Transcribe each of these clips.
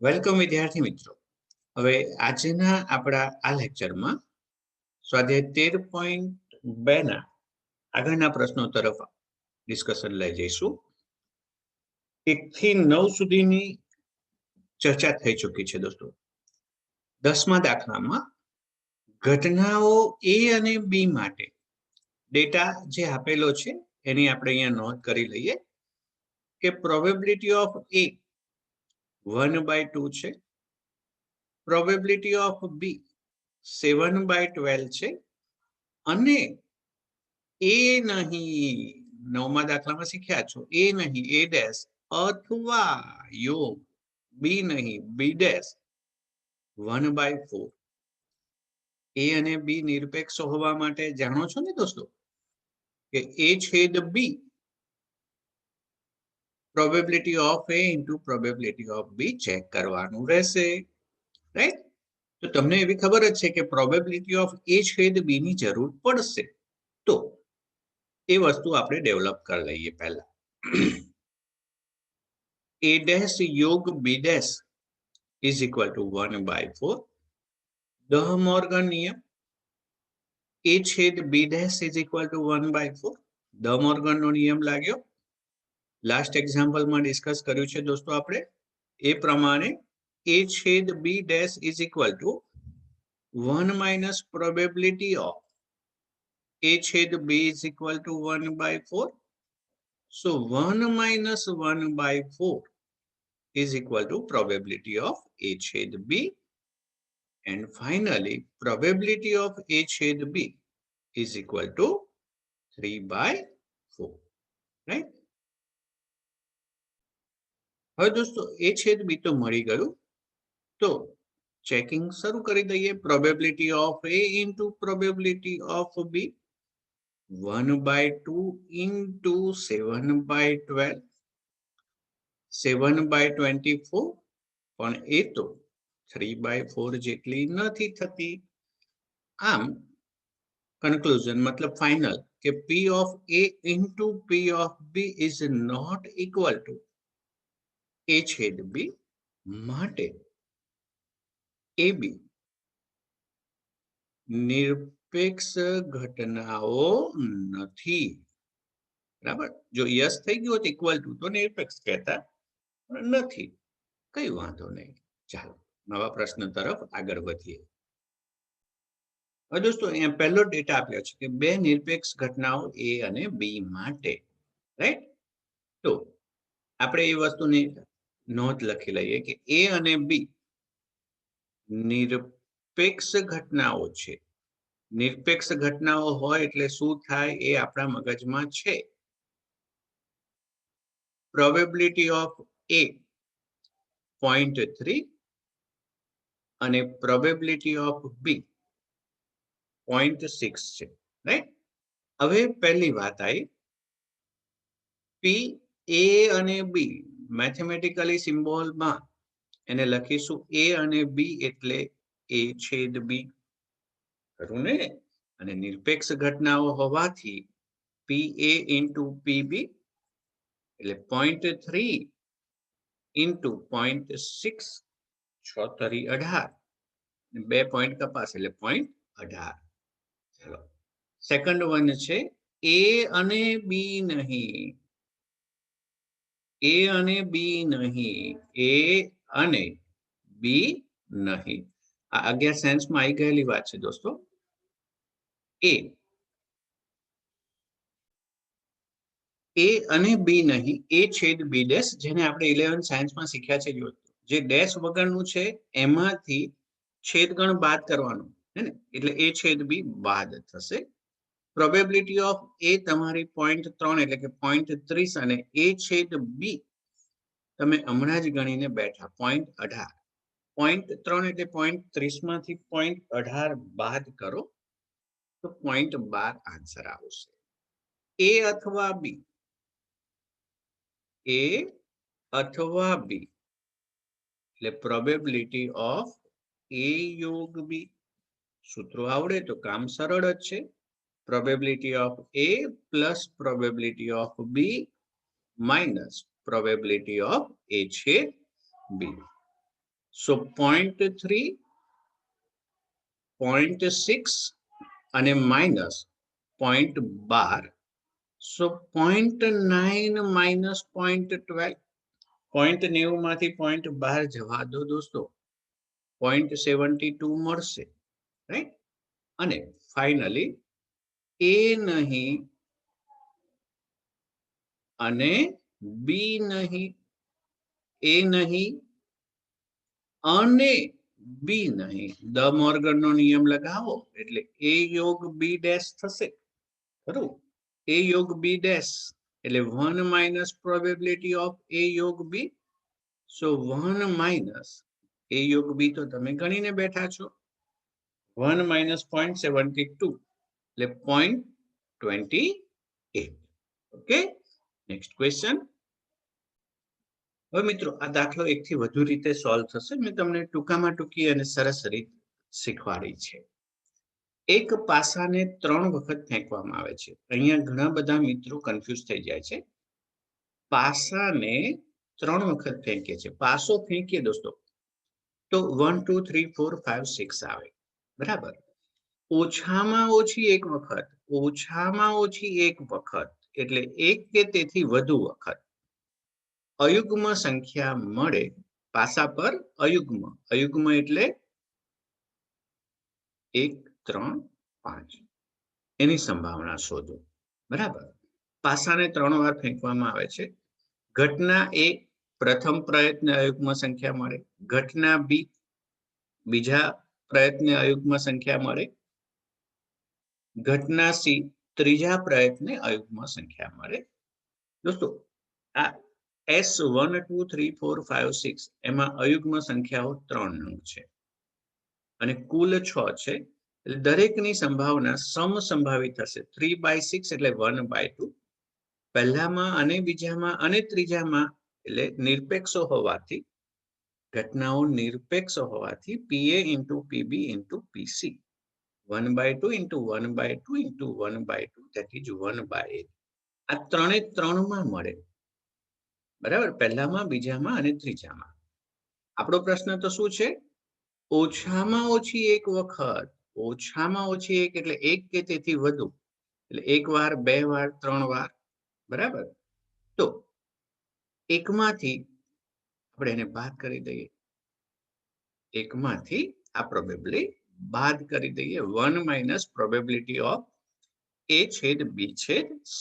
Welcome વિદ્યાર્થી મિત્રો. હવે આજના આપણા આ લેક્ચરમાં સ્વાધ્યાય 13.2 ના આગળના પ્રશ્નો તરફ ડિસ્કશન લઈ જઈશું. 1 થી 9 સુધીની ચર્ચા થઈ ચૂકી છે દોસ્તો. 10મા દાખલામાં ઘટનાઓ A અને B માટે ડેટા જે આપેલો છે એની આપણે અહીંયા નોંધ કરી લઈએ કે પ્રોબેબિલિટી ઓફ A 1/2 છે, પ્રોબેબિલિટી ઓફ B 7/12 છે અને એ નહીં, 9મા દાખલામાં શીખ્યા છો, એ નહીં A ડેશ અથવા યોગ B નહીં B ડેશ 1/4. A અને B નિરપેક્ષ હોવા માટે જાણો છો ને દોસ્તો કે A છેદ B probability of A into probability of B check કરવાનું રહેશે, રાઈટ? તો તમને એવી ખબર જ છે કે પ્રોબેબિલિટી ઓફ A છેદ B ની જરૂર પડશે, તો એ વસ્તુ આપણે ડેવલપ કરી લઈએ પહેલા. A ડેશ યોગ B dash is equal to 1/4. De Morgan નિયમ A છેદ B dash is equal to 1/4. De મોર્ગનનો નિયમ લાગ્યો. લાસ્ટ એક્ઝામ્પલમાં ડિસ્કસ કર્યું છે દોસ્તો આપણે એ પ્રમાણે A છેદ B dash is equal two 1 minus probability of A છેદ B is equal to 1/4. So 1 minus 1/4 is equal to probability of A છેદ B. And finally, probability of A છેદ B is equal to 3/4. Right? હવે દોસ્તો A છેદ B તો મળી ગયું, તો ચેકિંગ શરૂ કરી દઈએ. Probability of A into probability of B 1/2 into 7/12, 7/24, પણ એ તો 3/4 જેટલી નથી થતી. આમ કન્ક્લુઝન મતલબ ફાઇનલ કે P of A into P of B is not equal to A છેદ B. માટે AB નિરપેક્ષ ઘટનાઓ નથી. બરાબર? જો યસ થઈ ગયું હોત ઇક્વલ ટુ તો નિરપેક્ષ કહેતા, નથી. કઈ વાંધો નહીં. ચાલો નવા પ્રશ્ન તરફ આગળ વધીએ. હવે દોસ્તો અહીંયા પહેલો ડેટા આપ્યો છે કે બે નિરપેક્ષ ઘટનાઓ A અને B માટે, રાઈટ? તો આપણે એ વસ્તુની નોંધ લખી લઈએ કે A અને B નિરપેક્ષ ઘટનાઓ છે. નિરપેક્ષ ઘટનાઓ હોય એટલે શું થાય એ આપણા મગજમાં છે. પ્રોબેબિલિટી ઓફ A 0.3 અને પ્રોબેબિલિટી ઓફ B 0.6 છે, રાઈટ? હવે પહેલી વાત આવી P A અને B મેથેમેટિકલી સિમ્બોલમાં એને લખીશું A અને B એટલે A છેદ B, ખરું ને? અને નિરપેક્ષ ઘટનાઓ હોવાથી PA ઇન્ટુ PB એટલે 0.3 ઇન્ટુ 0.6, 6 તરી 18, 2 પોઈન્ટ કપાસ એટલે 0.18. ચલો સેકન્ડ વન છે A અને B નહીં, A અને B નહીં, A અને B નહીં. આ 11 સેન્સમાં આવી ગયેલી વાત છે દોસ્તો. A અને B નહીં, A છેદ B ડેશ, જેને આપણે 11 સાયન્સમાં શીખ્યા છે. જે ડેશ વગરનું છે એમાંથી છેદગણ બાદ કરવાનું, હે ને? એટલે A છેદ B બાદ થશે. પ્રોબેબિલિટી ઓફ A તમારી 0.3 એટલે કે 0.30 અને A છેદ B તમે હમણાં જ ગણીને બેઠા 0.18. 0.3 એટલે 0.30 માંથી 0.18 બાદ કરો તો 0.12 આન્સર આવશે. A અથવા B, A અથવા B એટલે પ્રોબેબિલિટી ઓફ A યોગ B. સૂત્રો આવડે તો કામ સરળ જ છે. Probability of A plus probability of B minus probability of A છેદ B. સો 0.3, 0.6 અને માઇનસ 0.12. સો 0.9 માઇનસ 0.12. 0.90 માંથી 0.12 જવા દો દોસ્તો, 0.72 મળશે, રાઈટ. અને ફાઇનલી એ નહીં અને બી નહીં, એ નહીં અને બી નહીં. દ મોર્ગનનો નિયમ લગાવો એટલે એ યોગ બી ડેશ થશે, ખરું? એ યોગ બી ડેશ એટલે 1 માઇનસ પ્રોબેબિલિટી ઓફ એ યોગ બી. સો 1 માઇનસ એ યોગ બી તો તમે ગણીને બેઠા છો, 1 માઇનસ 0.72 એટલે 0.28. Okay, next question. હવે મિત્રો આ દાખલો એકથી વધુ રીતે સોલ્વ થશે. મેં તમને ટૂંકામાં ટૂંકી અને સરસ રીત શીખવાડી છે. એક પાસાને 3 વખત ફેંકવામાં આવે છે. અહીંયા ઘણા બધા મિત્રો કન્ફ્યુઝ થઈ જાય છે. પાસાને 3 વખત ફેંકે છે. પાસો ફેંકીએ દોસ્તો તો 1 2 3 4 5 6 આવે, બરાબર. ઓછામાં ઓછી એક વખત, ઓછામાં ઓછી એક વખત એટલે એક કે તેથી વધુ વખત અયુગ્મ સંખ્યા મળે પાસા પર અયુગ્મ. અયુગ્મ એટલે 1 3 5 એની સંભાવના શોધો, બરાબર. પાસાને 3 વાર ફેંકવામાં આવે છે. ઘટના એ પ્રથમ પ્રયત્ને અયુગ્મ સંખ્યા મળે, ઘટના બી બીજા પ્રયત્ને અયુગ્મ સંખ્યા મળે, ઘટના સી ત્રીજા પ્રયત્ને અયુગ્મ સંખ્યા મળે. દોસ્તો આ S 1 2 3 4 5 6 એમાં અયુગ્મ સંખ્યાઓ 3 નંગ છે અને કુલ 6 છે, એટલે દરેકની સંભાવના સમસંભાવિત થશે. 3/6 એટલે 1/2. પહેલામાં અને બીજામાં અને ત્રીજામાં એટલે નિરપેક્ષ હોવાથી, ઘટનાઓ નિરપેક્ષ હોવાથી PA into PB into PC 1/2 into 1/2 into 1/2 that is 1/8. આ ત્રણે ત્રણમાં મળે, બરાબર, પહેલામાં બીજામાં અને ત્રીજામાં. આપણો પ્રશ્ન તો શું છે? ઓછામાં ઓછી એક વખત, ઓછામાં ઓછી એક એટલે એક કે તેથી વધુ એટલે એક વાર, બે વાર, 3 વાર, બરાબર. તો એકમાંથી આપણે એને બાદ કરી દઈએ, એકમાંથી આ પ્રોબેબિલિટી બાદ કરી દઈએ. 1 માઇનસ પ્રોબેબિલિટી ઓફ A છેદ B છેદ C.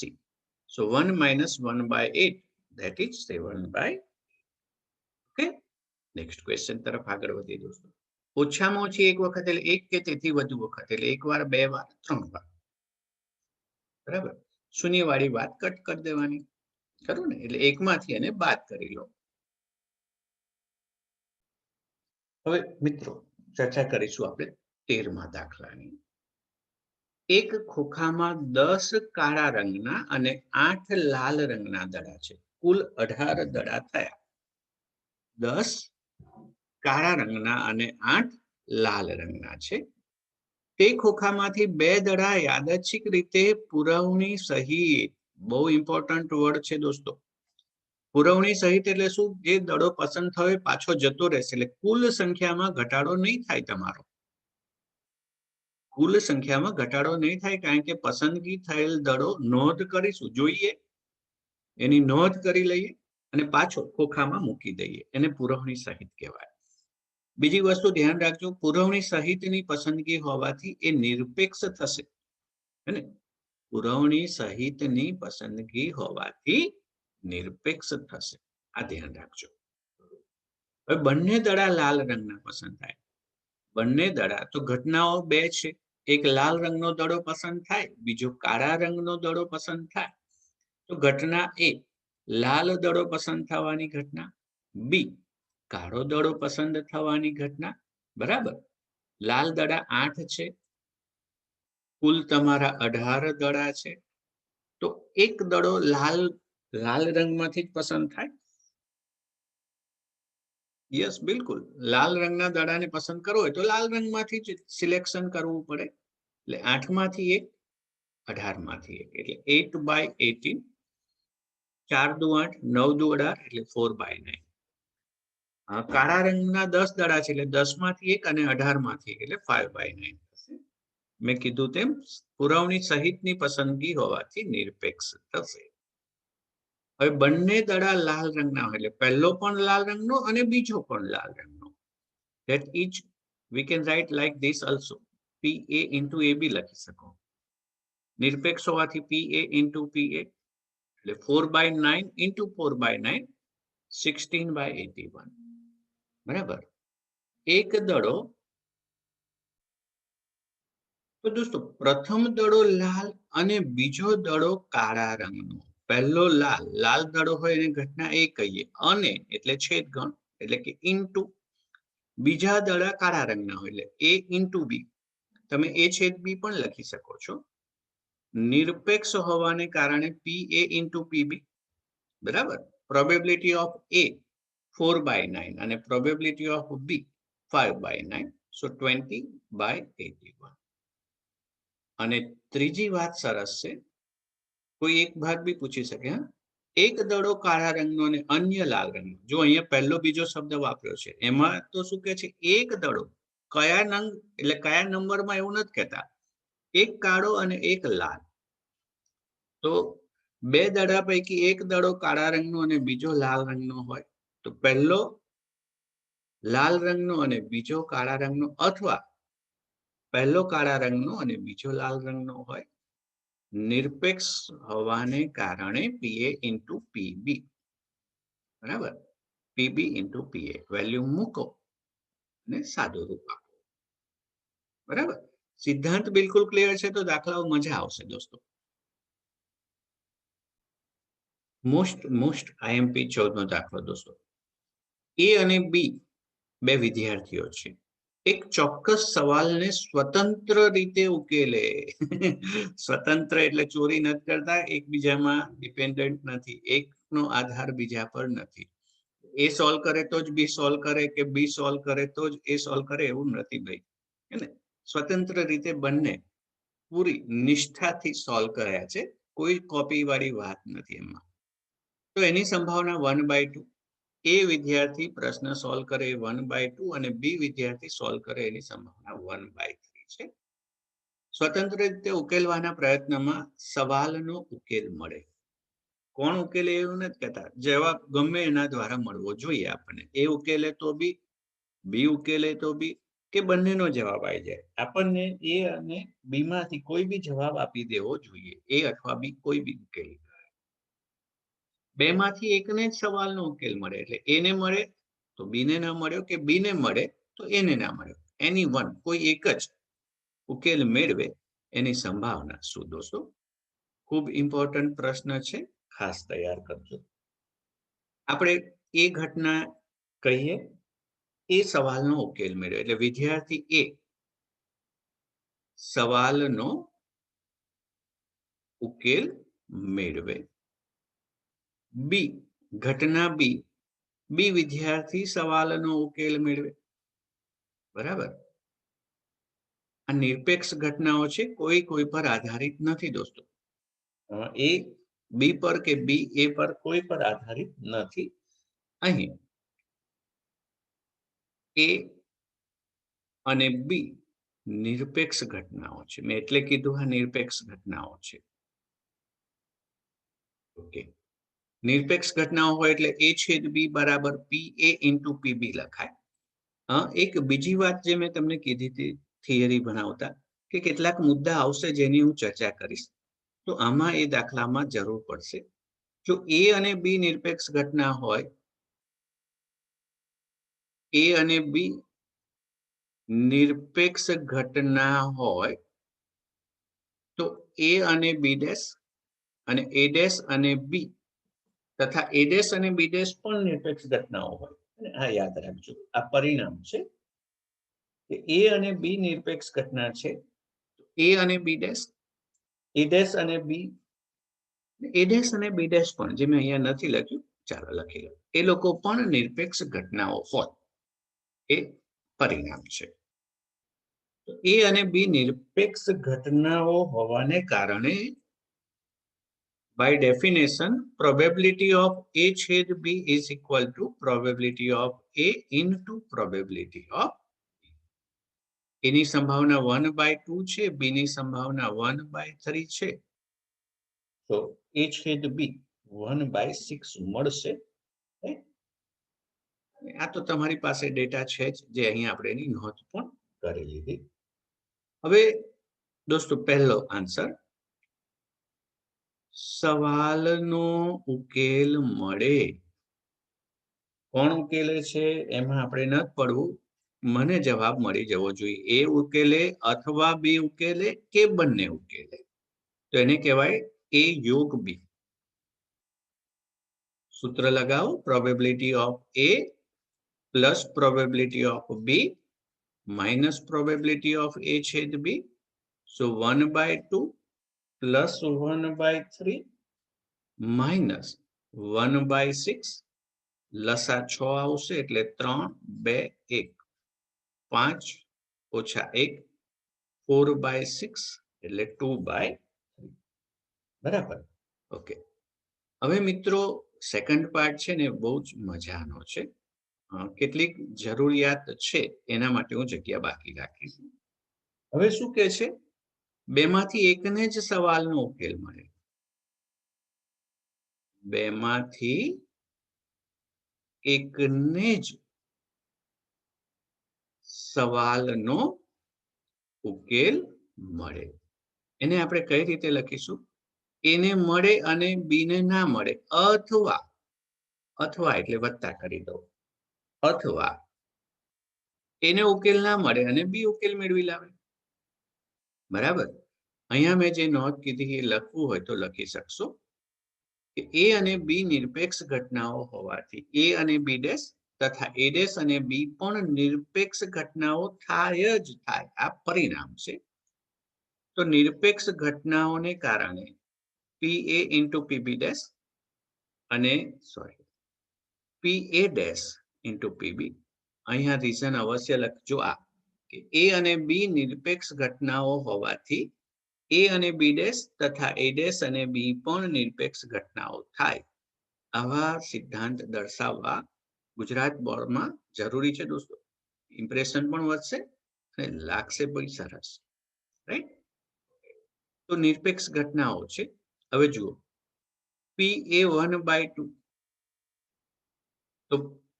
So 1 minus 1/8 that is 7/. Okay, next question તરફ આગળ વધીએ દોસ્તો. ઓછામાં ઓછી એક વખત એટલે એક કે તેથી વધુ વખત એટલે એક વાર, બે વાર, 3 વાર, બરાબર. શૂન્યવાળી વાત કટ કરી દેવાની, ખરું ને? એટલે એકમાંથી એને બાદ કરી લો. હવે મિત્રો ચર્ચા કરીશું આપણે 13મા દાખલાની. એક ખોખામાં 10 કાળા રંગના અને 8 લાલ રંગના દડા છે. કુલ 18 દડા થયા. 10 કાળા રંગના અને 8 લાલ રંગના છે. તે ખોખામાંથી 2 દડા યાદચ્છિક રીતે પુરવણી સહિત, બહુ ઇમ્પોર્ટન્ટ વર્ડ છે દોસ્તો, પુરવણી સહિત એટલે શું? જે દડો પસંદ થયો પાછો જતો રહેશે, એટલે કુલ સંખ્યામાં ઘટાડો નહીં થાય તમારો. કુલ સંખ્યામાં ઘટાડો નહીં થાય, કારણ કે પસંદગી થયેલ દડો નોંધ કરીશું, જોઈએ, એની નોંધ કરી લઈએ અને પાછો ખોખામાં મૂકી દઈએ. એને પુરવણી સહિત કહેવાય. બીજી વસ્તુ ધ્યાન રાખજો, પુરવણી સહિતની પસંદગી હોવાથી એ નિરપેક્ષ થશે, હે ને? પુરવણી સહિતની પસંદગી હોવાથી નિરપેક્ષ થશે, આ ધ્યાન રાખજો. હવે બંને દડા લાલ રંગના પસંદ થાય. બંને દડા તો ઘટનાઓ 2 છે. એક લાલ રંગનો દડો પસંદ થાય, બીજો કાળા રંગનો દડો પસંદ થાય. તો ઘટના A લાલ દડો પસંદ થવાની ઘટના, બી કાળો દડો પસંદ થવાની ઘટના, બરાબર. લાલ દડા 8 છે, કુલ તમારા 18 દડા છે. તો એક દડો લાલ રંગમાંથી જ પસંદ થાય. યસ, બિલકુલ. લાલ રંગના દડાને પસંદ કરવો હોય તો લાલ રંગમાંથી જ સિલેક્શન કરવું પડે. એટલે 8 માંથી 1, 18 માંથી 1 એટલે 8/18. 4 દુ 8, 9 દુ 18 એટલે 4/9. કાળા રંગના 10 દડા છે એટલે 10 માંથી 1 અને 18 માંથી 1 એટલે 5/9 થશે. મેં કીધું તેમ પુરવણી સહિતની પસંદગી હોવાથી નિરપેક્ષ થશે. હવે બંને દડા લાલ રંગના હોય એટલે પહેલો પણ લાલ રંગનો અને બીજો પણ લાલ રંગનો. That each we can write like this also. PA into AB લખી શકો. નિરપેક્ષ હોવાથી PA into PA એટલે 4/9 into 4/9 16/81. બરાબર. એક દડો તો દોસ્તો પ્રથમ દડો લાલ અને બીજો દડો કાળા રંગનો. પહેલો લાલ દડો હોય એને ઘટના A કહીએ અને એટલે છેદગણ એટલે કે ઇન્ટુ બીજા દડા કાળા રંગના હોય એટલે A ઇન્ટુ બી. તમે A છેદ બી પણ લખી શકો છો. નિરપેક્ષ હોવાને કારણે PA ઇન્ટુ PB. બરાબર. પ્રોબેબિલિટી ઓફ A 4/9 અને પ્રોબેબિલિટી ઓફ B 5/9. સો 20/81. અને ત્રીજી વાત સરસ છે. કોઈ એક ભાગ બી પૂછી શકે. એક દડો કાળા રંગનો અને અન્ય લાલ રંગનો. જો અહીંયા પહેલો બીજો શબ્દ વાપર્યો છે એમાં તો શું કે છે એક દડો. કયા નંગ એટલે કયા નંબરમાં એવું નથી કહેતા. એક કાળો અને એક લાલ. તો બે દડા પૈકી એક દડો કાળા રંગનો અને બીજો લાલ રંગનો હોય તો પહેલો લાલ રંગનો અને બીજો કાળા રંગનો અથવા પહેલો કાળા રંગનો અને બીજો લાલ રંગનો હોય. નિરપેક્ષ હોવાને કારણે PA ઇન્ટુ PB. બરાબર. PB ઇન્ટુ PA વેલ્યુ મૂકો અને સાદું રૂપ આપો. બરાબર. સિદ્ધાંત બિલકુલ ક્લિયર છે તો દાખલાઓ મજા આવશે દોસ્તો. મોસ્ટ IMP 14નો દાખલો દોસ્તો. A અને B બે વિદ્યાર્થીઓ છે. એક ચોક્કસ સવાલને સ્વતંત્ર રીતે ઉકેલે. સ્વતંત્ર એટલે ચોરી નથી કરતા, એકબીજામાં ડિપેન્ડન્ટ નથી, એકનો આધાર બીજા પર નથી. એ સોલ્વ કરે તો જ બી સોલ્વ કરે કે બી સોલ્વ કરે તો જ એ સોલ્વ કરે એવું નથી ભાઈ. હે સ્વતંત્ર રીતે બંને પૂરી નિષ્ઠાથી સોલ્વ કર્યા છે. કોઈ કોપી વાળી વાત નથી એમાં. તો એની સંભાવના 1/2. એ વિદ્યાર્થી પ્રશ્ન સોલ્વ કરે 1/2 અને બી વિદ્યાર્થી સોલ્વ કરે એની સંભાવના 1/3 છે. સ્વતંત્ર રીતે ઉકેલવાના પ્રયત્નમાં સવાલનો ઉકેલ મળે. કોણ ઉકેલે એવું નથી કહેતા. જવાબ ગમે એના દ્વારા મળવો જોઈએ આપણને. એ ઉકેલે તો બી ઉકેલે તો બી કે બંનેનો જવાબ આવી જાય. આપણને એ અને બી માંથી કોઈ બી જવાબ આપી દેવો જોઈએ. એ અથવા બી કોઈ બી ઉકેલ. બે માંથી એકને જ સવાલનો ઉકેલ મળે એટલે એને મળે તો બીને ના મળ્યો કે બીને મળે તો એને ના મળ્યો. એની વન કોઈ એક જ ઉકેલ મેળવે એની સંભાવના શું દોસ્તો? ખૂબ ઇમ્પોર્ટન્ટ પ્રશ્ન છે, ખાસ તૈયાર કરજો. આપણે એ ઘટના કહીએ એ સવાલનો ઉકેલ મેળવે એટલે વિદ્યાર્થી એ સવાલનો ઉકેલ મેળવે. બી ઘટના બી વિદ્યાર્થી સવાલનો ઉકેલ મેળવે. બરાબર. આ નિરપેક્ષ ઘટનાઓ છે, કોઈ પર આધારિત નથી દોસ્તો. એ બી પર કે બી એ પર કોઈ પર આધારિત નથી. અહીં એ અને બી નિરપેક્ષ ઘટનાઓ છે. મેં એટલે કીધું આ નિરપેક્ષ ઘટનાઓ છે. ઓકે. નિરપેક્ષ ઘટનાઓ હોય એટલે એ છેદ બી બરાબર PA ઇન્ટુ PB લખાય. એક બીજી વાત જે મેં તમને કીધી હતી થિયરી બનાવતા કે કેટલાક મુદ્દા આવશે જેની હું ચર્ચા કરીશ. તો આમાં એ દાખલામાં જરૂર પડશે. જો એ અને બી નિરપેક્ષ ઘટના હોય, એ અને બી નિરપેક્ષ ઘટના હોય તો એ અને બી ડેશ અને એ ડેશ અને બી તથા એ ડેશ અને બી ડેશ પણ નિરપેક્ષ ઘટનાઓ હોય. હા, યાદ રાખજો આ પરિણામ છે કે એ અને બી નિરપેક્ષ ઘટના છે. એ અને બી ડેશ, એ ડેશ અને બી, એ ડેશ અને બી ડેશ પણ જે મેં અહીંયા નથી લખ્યું, ચાલો લખી લો. એ લોકો પણ નિરપેક્ષ ઘટનાઓ હોય એ પરિણામ છે. એ અને બી નિરપેક્ષ ઘટનાઓ હોવાને કારણે by definition, probability of A छेद B is equal to probability of A into probability of B. એની સંભાવના 1/2 છે, B ની સંભાવના 1/3 છે. તો A છેદ B 1/6 મળશે. આ તો તમારી પાસે ડેટા છે જ, જે અહીં આપણે એની નોંધ પણ કરી લીધી. હવે દોસ્તો પહેલો આન્સર, સવાલનો ઉકેલ મળે. કોણ ઉકેલે છે એમાં આપણે ન પડવું, મને જવાબ મળી જવો જોઈએ. એ ઉકેલે અથવા બી ઉકેલે કે બંને ઉકેલે, તો એને કહેવાય એ યોગ બી. સૂત્ર લગાવો, probability of A plus probability of B minus probability of A છેદ બી. સો 1/2 પ્લસ 1/3 માઇનસ 1/6. લસા 6 આવશે એટલે 3, 2, 1. 5 ઓછા 1 4/6 એટલે 2/3. બરાબર. ઓકે, હવે મિત્રો સેકન્ડ પાર્ટ છે ને બહુ જ મજાનો છે. કેટલીક જરૂરિયાત છે એના માટે હું જગ્યા બાકી રાખીશ. હવે શું કહે છે, બેમાંથી એકને જ સવાલનો ઉકેલ મળે. બેમાંથી એકને જ સવાલનો ઉકેલ મળે. એને આપણે કઈ રીતે લખીશું? એને મળે અને બીને ના મળે, અથવા અથવા એટલે વત્તા કરી દો, અથવા એને ઉકેલ ના મળે અને બી ઉકેલ મેળવી લાવે. બરાબર. અહીંયા મેં જે નોંધ કીધી એ લખવું હોય તો લખી શકશો કે એ અને બી નિરપેક્ષ ઘટનાઓ હોવાથી એ અને બી ડેશ તથા એ ડેશ અને બી પણ નિરપેક્ષ ઘટનાઓ થાય જ થાય. આ પરિણામ છે. તો નિરપેક્ષ ઘટનાઓને કારણે પી એ ઇન્ટુ પીબી ડેશ અને પી એ ડેશ ઇન્ટુ પીબી. અહીંયા રીઝન અવશ્ય લખજો, આ કે એ અને બી નિરપેક્ષ ઘટનાઓ હોવાથી એ અને બી ડેશ તથા એ ડેશ અને બી પણ નિરપેક્ષ ઘટનાઓ થાય. આવા સિદ્ધાંત દર્શાવવા ગુજરાત બોર્ડમાં જરૂરી છે દોસ્તો. ઇમ્પ્રેશન પણ વધશે અને લાગશે પણ સરસ. રાઈટ. તો નિરપેક્ષ ઘટનાઓ છે. હવે જુઓ, પી એ 1/2, તો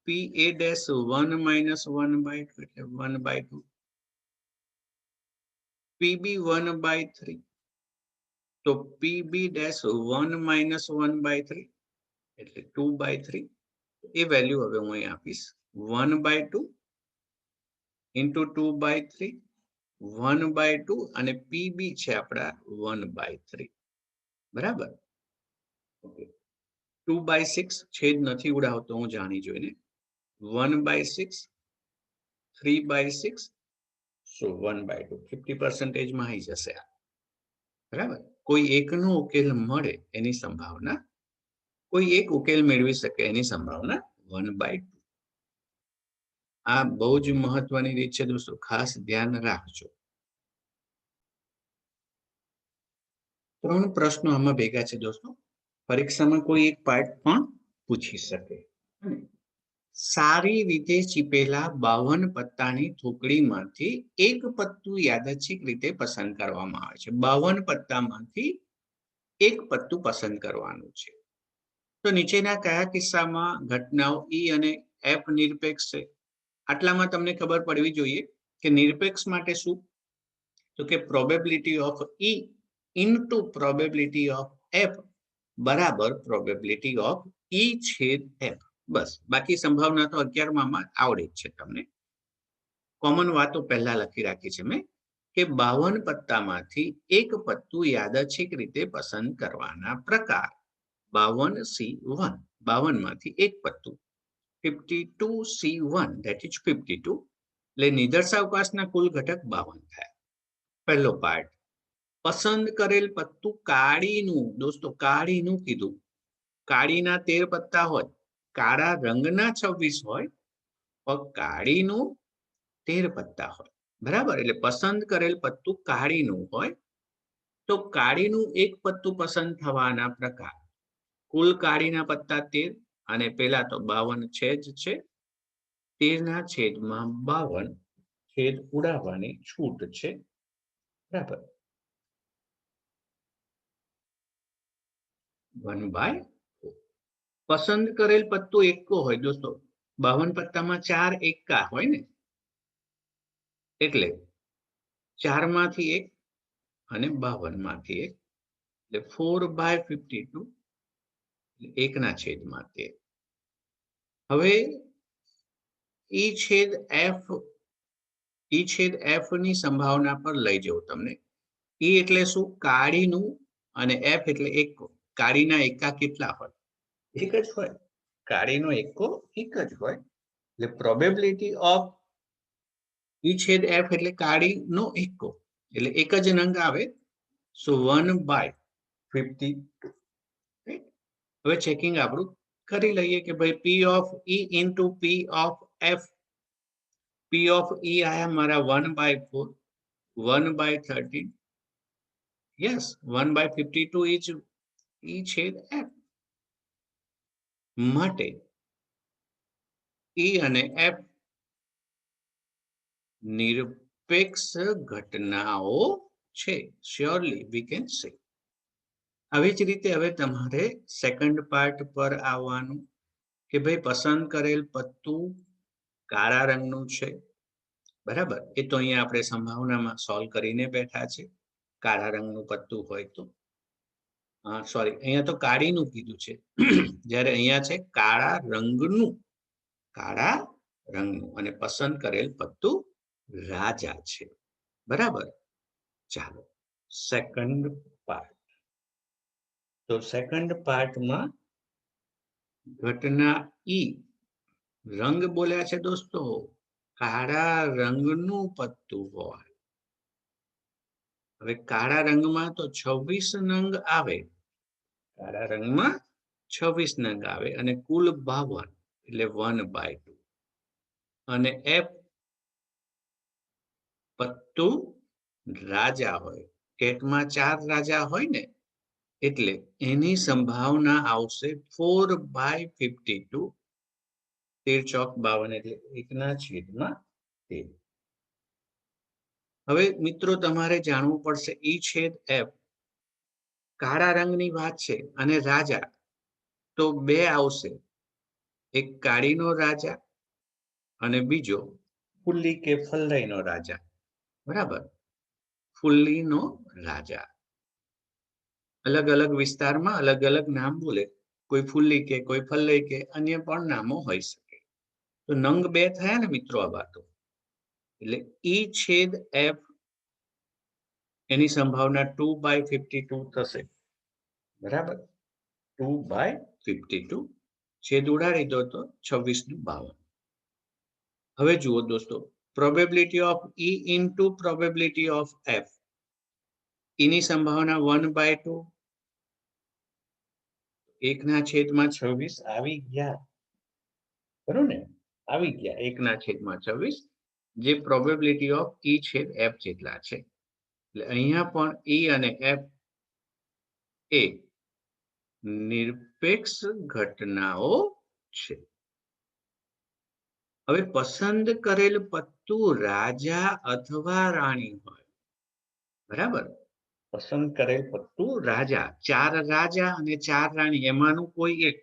પી એ ડેશ 1 માઇનસ 1/2 એટલે 1/2. પીબી 1/3, તો પીબી ડેશ 1 માઇનસ 1/3 એટલે 2/3. એ વેલ્યુ હવે હું અહીં આપીશ, 1/2 ઇન્ટુ 2/3, 1/2 અને પીબી છે આપણા 1/3. બરાબર. ઓકે, 2/6 છેદ નથી ઉડાવતો હું જાણી જોઈને. 1/6, 3/6, સો 1/2, 50% માં આવી જશે આ. બરાબર. કોઈ એકનો ઉકેલ મળે એની સંભાવના, કોઈ એક ઉકેલ મેળવી શકે એની સંભાવના 1/2. આ બહુ જ મહત્વની રીત છે દોસ્તો, ખાસ ધ્યાન રાખજો. 3 પ્રશ્નો આમાં ભેગા છે દોસ્તો. પરીક્ષામાં કોઈ એક પાર્ટ પણ પૂછી શકે. સારી રીતે ચીપેલા 52 પત્તાની થૂકડીમાંથી એક પત્તું યાદચ્છિક રીતે પસંદ કરવામાં આવે છે. 52 પત્તામાંથી એક પત્તું પસંદ કરવાનું છે. તો નીચેના કયા કિસ્સામાં ઘટનાઓ ઈ અને એફ નિરપેક્ષ છે? આટલામાં તમને ખબર પડવી જોઈએ કે નિરપેક્ષ માટે શું, તો કે probability of E into probability of F બરાબર પ્રોબેબિલિટી ઓફ ઈ છેદ એફ. બસ, બાકી સંભાવના તો 11માં આવડે જ છે તમને. કોમન વાતો પહેલા લખી રાખી છે મેં કે 52 પત્તામાંથી એક પત્તું યાદચ્છિક રીતે પસંદ કરવાના પ્રકાર. 52C1, 52 માંથી એક પત્તું. 52C1 that is 52, એટલે નિદર્શાવકાશના કુલ ઘટક 52 થાય. પહેલો પાર્ટ, પસંદ કરેલ પત્તું કાળીનું, દોસ્તો કાળીનું કીધું. કાળીના 13 પત્તા હોય, કાળા રંગના 26 હોય, પણ કાળીનું 13 પત્તા હોય. બરાબર. એટલે પસંદ કરેલ પત્તું કાળીનું હોય તો કાળીનું એક પત્તું પસંદ થવાના પ્રકાર. કુલ કાળીના પત્તા 13 અને પેલા તો 52 છે જ છે. 13 ના છેદમાં 52 છેદ ઉડાવવાની છૂટ છે. બરાબર. 1/4. પસંદ કરેલ પત્તું એકો હોય દોસ્તો. 52 પત્તામાં 4 એકા હોય ને, એટલે 4 માંથી 1 અને 52 માંથી 1, એટલે 4/52, એકના છેદમાં 13. હવે ઈ છેદ એફ ની સંભાવના પર લઈ જવું તમને. ઈ એટલે શું? કાળીનું, અને એફ એટલે એકો. કાળીના એકા કેટલા હોય? એક જ હોય. કાળીનો એકો એક જ હોય. એટલે પ્રોબેબિલિટી ઓફ ઈ છેદ એફ એટલે કાળીનો એકો, એટલે એક જ નંગ આવે. સો 1/52. હવે ચેકિંગ આપણું કરી લઈએ કે ભાઈ P of E into P of F. P of E આયા મારા 1/4, 1/13. યસ, 1/52 ઇઝ ઈ છેદ એફ. માટે ઈ અને એફ નિરપેક્ષ ઘટનાઓ છે. Surely we can say. આવી જ રીતે હવે તમારે સેકન્ડ પાર્ટ પર આવવાનું કે ભાઈ પસંદ કરેલ પત્તું કાળા રંગનું છે. બરાબર. એ તો અહીંયા આપણે સંભાવનામાં સોલ્વ કરીને બેઠા છે. કાળા રંગનું પત્તું હોય તો, સોરી, અહીંયા તો કાળીનું કીધું છે. જ્યારે અહીંયા છે કાળા રંગનું અને પસંદ કરેલ પત્તું રાજા છે. બરાબર. ચાલો સેકન્ડ પાર્ટ. તો સેકન્ડ પાર્ટમાં ઘટના ઈ, રંગ બોલ્યા છે દોસ્તો, કાળા રંગનું પત્તું હોય. હવે કાળા રંગમાં તો 26 નંગ આવે. કાળા રંગમાં 26 નંગ આવે અને કુલ 52, એટલે 1/2. અને એફ પત્તું રાજા હોય. કેટમાં 4 રાજા હોય ને, એટલે એની સંભાવના આવશે 4/52. 13 ચોક 52, એટલે એકના છેદમાં 13. હવે મિત્રો તમારે જાણવું પડશે ઈ છેદ એફ કાળા રંગની વાત છે અને રાજા, તો બે આવશે. એક કાળીનો રાજા અને બીજો ફુલ્લી કે ફલ્લઈનો રાજા. બરાબર. ફુલ્લીનો રાજા અલગ અલગ વિસ્તારમાં અલગ અલગ નામ બોલે. કોઈ ફુલ્લી કે, કોઈ ફલ્લઈ કે, અન્ય પણ નામો હોઈ શકે. તો નંગ બે થયા ને મિત્રો આ વાતો. એટલે ઈ છેદ એફ એની સંભાવના 2/52 થશે. બરાબર. 2/52. છેદ ઉડાડી દો તો 26/52. હવે જુઓ દોસ્તો, probability of E into probability of F. એની સંભાવના 1/2, એકના છેદમાં 26 આવી ગયા. બરોબર ને? આવી ગયા એકના છેદમાં 26, જે પ્રોબેબિલિટી ઓફ ઈ છેદ એફ જેટલા છે. એટલે અહીંયા પણ ઈ અને એફ એ નિરપેક્ષ ઘટનાઓ છે. હવે પસંદ કરેલ પત્તું રાજા અથવા રાણી હોય. બરાબર. પસંદ કરેલ પત્તું રાજા, 4 રાજા અને 4 રાણી, એમાંનું કોઈ એક,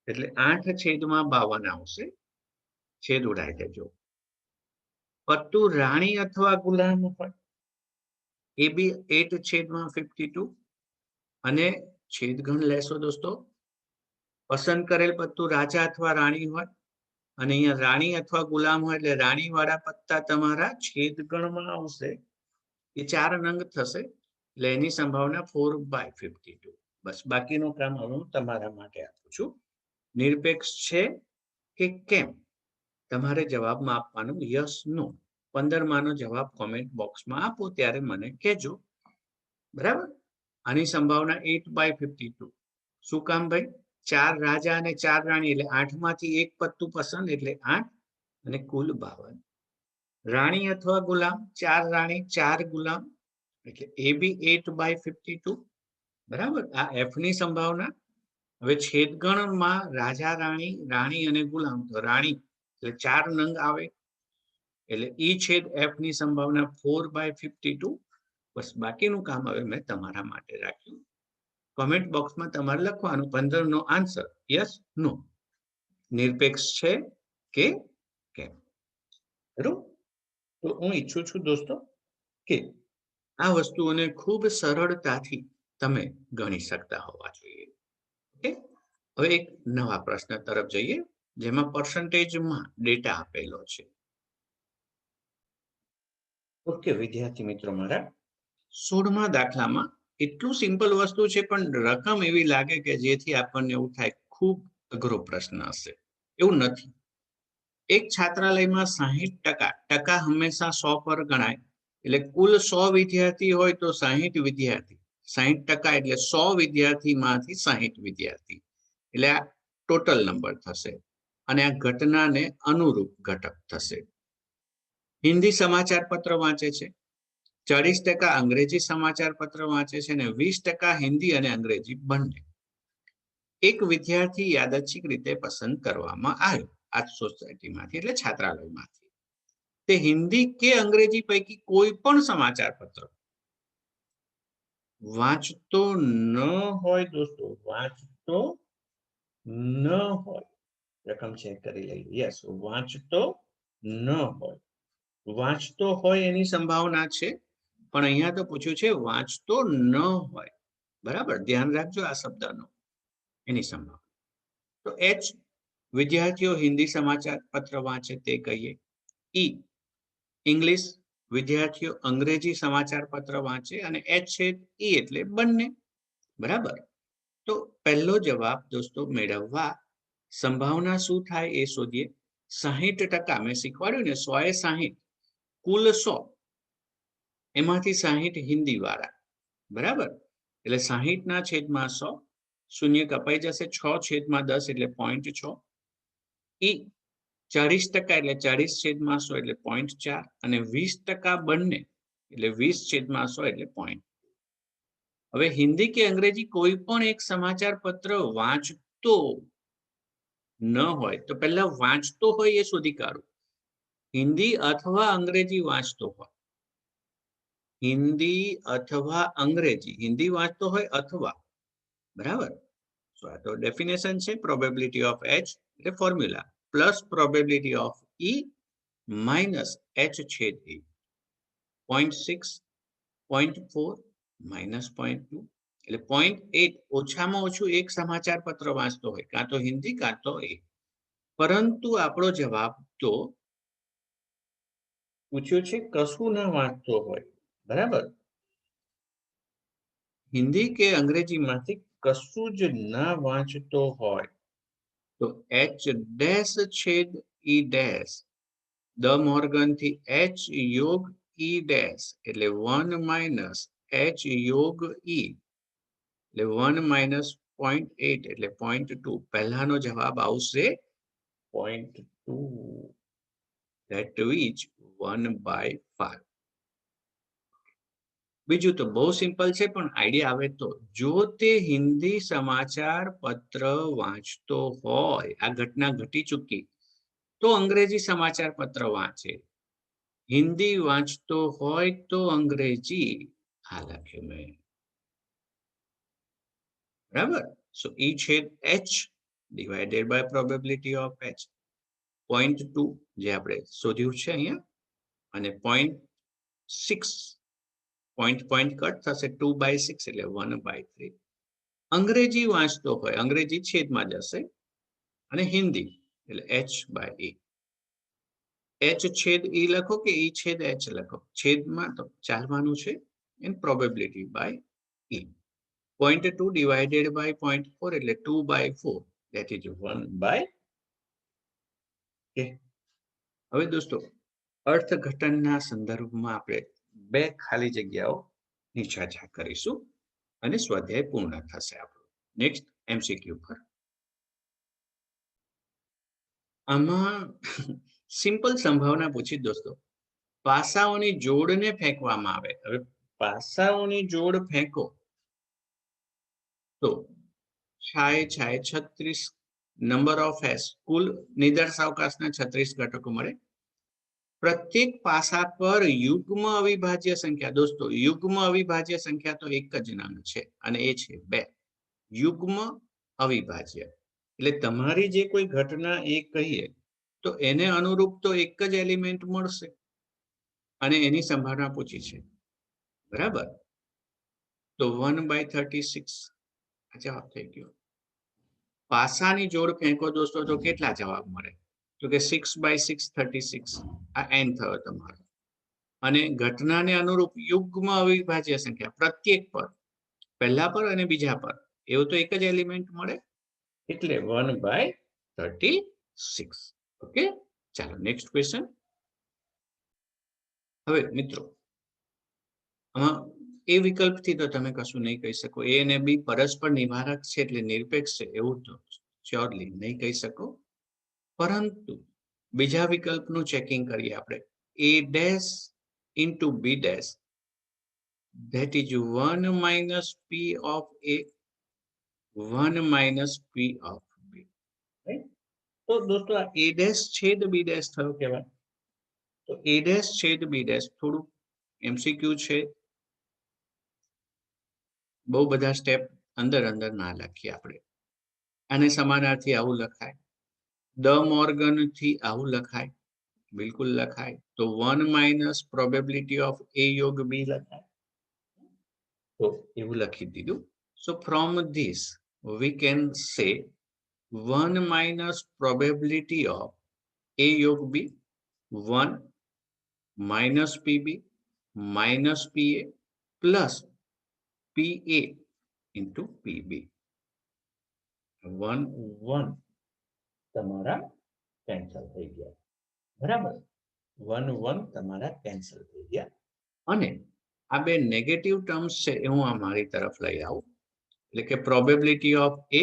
એટલે 8/52 આવશે. છેદ ઉડાઈ દેજો. પત્તું રાણી અથવા ગુલામ હોય, એ બી 8/52 અને છેદગણ લેશો દોસ્તો. પસંદ કરેલ પત્તું રાજા અથવા રાણી હોય અને અહીંયા રાણી અથવા ગુલામ હોય, એટલે રાણી વાળા પત્તા તમારા છેદગણમાં આવશે. એ 4 નંગ થશે. એટલે એની સંભાવના 4/52. બસ બાકીનું કામ હવે હું તમારા માટે આપું છું. નિરપેક્ષ છે કે કેમ તમારે જવાબમાં આપવાનું યસ નો. 15 માનો જવાબ કોમેન્ટ બોક્સમાં આપો ત્યારે મને કહેજો. બરાબર. આની સંભાવના 8/52. શું કામ ભાઈ? 4 રાજા અને 4 રાણી, એટલે 8 માંથી એક પત્તું પસંદ, એટલે 8 અને કુલ 52. રાણી અથવા ગુલામ, 4 રાણી 4 ગુલામ, એટલે એ બી 8/52 બરાબર. આ એફ ની સંભાવના. હવે છેદગણમાં રાજા રાણી, રાણી અને ગુલામ, તો રાણી એટલે 4 નંગ આવે એટલે ઈ છેદ એફ ની સંભાવના 4/52. બસ બાકીનું કામ હવે મેં તમારા માટે રાખ્યું. કમેન્ટ બોક્સમાં તમારે લખવાનું 15 નો આન્સર યસ નો, નિરપેક્ષ છે કે કેમ. બરોબર. તો હું ઈચ્છું છું દોસ્તો કે આ વસ્તુઓને ખૂબ સરળતાથી તમે ગણી શકતા હોવા જોઈએ. ઓકે. હવે એક નવા પ્રશ્ન તરફ જઈએ જેમાં પર્સન્ટેજમાં ડેટા આપેલો છે. ઓકે વિદ્યાર્થી મિત્રો મારા, 16મા દાખલામાં એટલું સિમ્પલ વસ્તુ છે પણ રકમ એવી લાગે કે જેથી આપણને એવું થાય ખૂબ અઘરો પ્રશ્ન હશે. એવું નથી. એક છાત્રાલયમાં 60% ટકા હંમેશા 100 પર ગણાય. એટલે કુલ 100 વિદ્યાર્થી હોય તો 60 વિદ્યાર્થી, 60% એટલે 100 વિદ્યાર્થીમાંથી 60 વિદ્યાર્થી, એટલે આ ટોટલ નંબર થશે અને આ ઘટનાને અનુરૂપ ઘટક થશે. હિન્દી સમાચાર પત્ર વાંચે છે, 40% અંગ્રેજી સમાચાર પત્ર વાંચે છે અને 20% હિન્દી અને અંગ્રેજી બંને. એક વિદ્યાર્થી યાદચ્છિક રીતે પસંદ કરવામાં આવ્યો આ સોસાયટીમાંથી એટલે છાત્રાલયમાંથી. તે હિન્દી કે અંગ્રેજી પૈકી કોઈ પણ સમાચાર પત્ર વાંચતો ન હોય દોસ્તો, વાંચતો ન હોય. રકમ ચેક કરી લઈએ. યસ, વાંચતો ન હોય. વાંચતો હોય એની સંભાવના છે પણ અહીંયા તો પૂછ્યું છે વાંચતો ન હોય. બરાબર, ધ્યાન રાખજો આ શબ્દનો, એની સંભાવના. તો એચ વિદ્યાર્થીઓ હિન્દી સમાચાર પત્ર વાંચે તે કહીએ. ઈ ઇંગ્લિશ વિદ્યાર્થીઓ અંગ્રેજી સમાચાર પત્ર વાંચે અને એચ છે ઈ એટલે બંને. બરાબર. તો પહેલો જવાબ દોસ્તો મેળવવા સંભાવના શું થાય એ શોધીએ. 60% મેં શીખવાડ્યું ને, 100 એ 60, કુલ 100 એમાંથી 60 હિન્દી વાળા. બરાબર. એટલે 60 ના છેદમાં 100, શૂન્ય કપાઈ જશે, 6/10 એટલે 0.6. ઈ 40% એટલે 40/100 એટલે 0.4 અને 20% બંને એટલે 20/100 એટલે 0. હવે હિન્દી કે અંગ્રેજી કોઈ પણ એક સમાચાર પત્ર વાંચતો ન હોય તો પહેલા વાંચતો હોય એ શોધી કાઢો. હિન્દી અથવા અંગ્રેજી વાંચતો હોય, હિન્દી અથવા અંગ્રેજી, હિન્દી વાંચતો હોય અથવા, બરાબર. તો આ તો ડેફિનેશન છે. પ્રોબેબિલિટી ઓફ એચ એટલે formula plus probability of E minus H છેદ ઈ. 0.6, 0.4 માઇનસ 0.2 એટલે 0.8 ઓછામાં ઓછું એક સમાચાર પત્ર વાંચતો હોય, કાં તો હિન્દી કાં તો એ. પરંતુ આપણો જવાબ તો પૂછ્યું છે કશું ના વાંચતો હોય. બરાબર. હિન્દી કે અંગ્રેજીમાંથી કશું જ ના વાંચતો હોય તો એચ ડેશ છેદ ઈ ડેશ, દ મોર્ગન થી એચ યોગ ઈ ડેશ એટલે 1 માઇનસ એચ યોગ ઈ એટલે 1 માઇનસ 0.8 એટલે 0.2. પહેલાનો જવાબ આવશે 0.2, that is 1/5. બીજું તો બહુ સિમ્પલ છે પણ આઈડિયા આવે તો, જો તે હિન્દી સમાચાર પત્ર વાંચતો હોય, આ ઘટના ઘટી ચૂકી, તો અંગ્રેજી સમાચાર પત્ર વાંચે. હિન્દી વાંચતો હોય તો અંગ્રેજી, આ લખ્યું મેં. બરાબર. સો ઈ છેદ H divided by probability of H. 0.2 જે આપણે શોધ્યું છે અહીંયા, અને 0.6 પોઈન્ટ કટ થશે, 2/6 એટલે 1/3. અંગ્રેજી વાંચતો હોય, અંગ્રેજી છેદમાં જશે અને હિન્દી એટલે h/e. h છેદ ઈ લખો કે ઈ છેદ h લખો, છેદમાં તો ચાલવાનું છે and probability by E. 0.2 divided by 0.4 એટલે 2/4, that is 1/. હવે દોસ્તો અર્થઘટનના સંદર્ભમાં આપણે બે ખાલી જગ્યાઓ નીચા કરીશું અને સ્વાધ્યાય પૂર્ણ થશે આપણો. નેક્સ્ટ એમસીક્યુ પર. આમાં સિમ્પલ સંભાવના પૂછી દોસ્તો. પાસાઓની જોડને ફેંકવામાં આવે. હવે પાસાઓની જોડ ફેંકો તો છાય 36 નંબર ઓફ એસ કુલ નિદર્શાવકાશના 36 ઘટકો મળે. પ્રત્યેક પાસા પર યુગ્મ અવિભાજ્ય સંખ્યા, દોસ્તો યુગ્મ અવિભાજ્ય સંખ્યા તો એક જ નામ છે અને એ છે 2. યુગ્મ અવિભાજ્ય એટલે તમારી જે કોઈ ઘટના એક કહીએ તો એને અનુરૂપ તો એક જ એલિમેન્ટ મળશે અને એની સંભાવના પૂછી છે, બરાબર? તો 1/36 આ જવાબ થઈ ગયો. પાસાની જોડ ફેંકો દોસ્તો તો કેટલા જવાબ મળે? તો કે 6/6 36 આ n થયો તમારો. અને ઘટનાને અનુરૂપ યુગ્મ અવિભાજ્ય સંખ્યા પ્રત્યેક પર, પહેલા પર અને બીજા પર એવું તો એક જ એલિમેન્ટ મળે એટલે 1/36. ઓકે, ચાલો નેક્સ્ટ ક્વેશ્ચન. હવે મિત્રો આમાં એ વિકલ્પથી તો તમે કશું નહીં કહી શકો. એ અને બી પરસ્પર નિવારક છે એટલે નિરપેક્ષ છે એવું તો શ્યોરલી નહીં કહી શકો. પરંતુ બીજા વિકલ્પનું ચેકિંગ કરીએ આપણે. a dash into b dash that is 1 minus p of a 1 minus p of b, right? તો દોસ્તો આ a dash છેદ b dash થયો કહેવાય. તો a dash છેદ b dash થોડું MCQ છે, બહુ બધા સ્ટેપ અંદર ના લખીએ આપણે. આને સમાનાર્થી આવું લખાય, દ મોર્ગન થી આવું લખાય, બિલકુલ લખાય. તો 1 minus probability of a યોગ b લખાય, તો એવું લખી દીધું. So from this we can say 1 minus probability of a યોગ b 1 minus pb minus pa plus pa into pb. 1 1 તમારા કેન્સલ થઈ ગયા, બરાબર? 1 1 તમારા કેન્સલ થઈ ગયા. અને આ બે નેગેટિવ ટર્મ્સ છે એ હું આ મારી તરફ લઈ આવું એટલે કે probability of a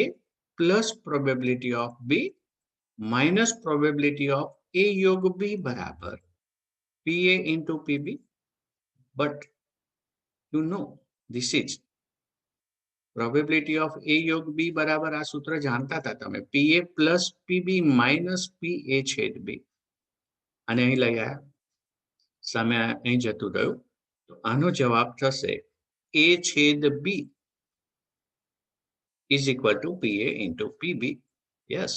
plus probability of b minus probability of a યોગ b બરાબર pa into pb. but you know this is probability of a યોગ b બરાબર આ સૂત્ર જાણતા હતા તમે, pa plus pb minus pa છેદ b. અને અહીં લઈ આવ્યા, સામે અહીં જતું રહ્યું. તો આનો જવાબ થશે a છેદ b is equal to pa into pb. Yes,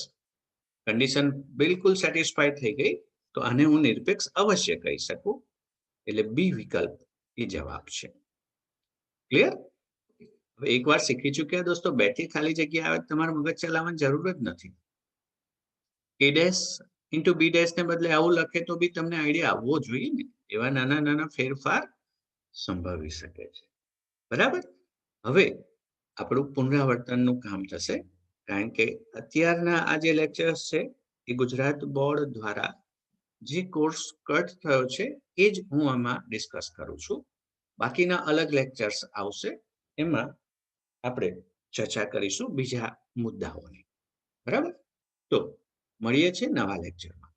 condition બિલકુલ સેટિસ્ફાઈ થઈ ગઈ. તો આને હું નિરપેક્ષ અવશ્ય કહી શકું એટલે બી વિકલ્પ એ જવાબ છે. ક્લિયર? હવે એકવાર શીખી ચૂક્યા દોસ્તો, બેથી ખાલી જગ્યા આવે તમારે મગજ ચલાવવાની જરૂર જ નથી. a dash into B dash ને બદલે આવું લખે તો બી તમને આઈડિયા આવવો જોઈએ ને. એવા નાના ફેરફાર સંભવી શકે છે, બરાબર? હવે આપણું પુનરાવર્તનનું કામ થશે, કારણ કે અત્યારના આ જે લેક્ચર્સ છે એ ગુજરાત બોર્ડ દ્વારા જે કોર્સ કટ થયો છે એ જ હું આમાં ડિસ્કસ કરું છું. બાકીના અલગ લેક્ચર્સ આવશે, એમાં આપણે ચર્ચા કરીશું બીજા મુદ્દાઓની, બરાબર? તો મળીએ છીએ નવા લેક્ચરમાં.